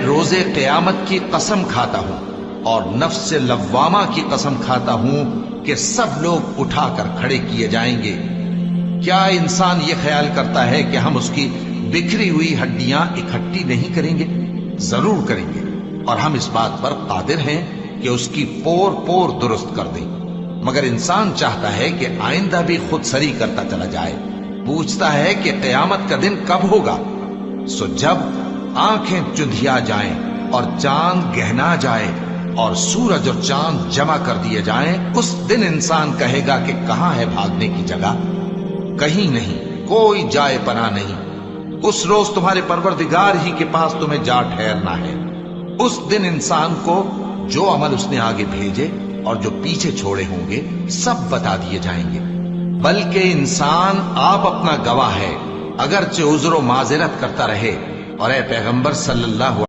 روز قیامت کی قسم کھاتا ہوں اور نفس لوامہ کی قسم کھاتا ہوں کہ سب لوگ اٹھا کر کھڑے کیے جائیں گے۔ کیا انسان یہ خیال کرتا ہے کہ ہم اس کی بکھری ہوئی ہڈیاں اکٹھی نہیں کریں گے؟ ضرور کریں گے، اور ہم اس بات پر قادر ہیں کہ اس کی پور پور درست کر دیں۔ مگر انسان چاہتا ہے کہ آئندہ بھی خود سری کرتا چلا جائے، پوچھتا ہے کہ قیامت کا دن کب ہوگا۔ سو جب آنکھیں چندھیا جائیں اور چاند گہنا جائے اور سورج اور چاند جمع کر دیے جائیں، اس دن انسان کہے گا کہ کہاں ہے بھاگنے کی جگہ؟ کہیں نہیں، کوئی جائے پناہ نہیں۔ اس روز تمہارے پروردگار ہی کے پاس تمہیں جا ٹھہرنا ہے۔ اس دن انسان کو جو عمل اس نے آگے بھیجے اور جو پیچھے چھوڑے ہوں گے سب بتا دیے جائیں گے۔ بلکہ انسان آپ اپنا گواہ ہے، اگرچہ عذر و معذرت کرتا رہے۔ اور اے پیغمبر صلی اللہ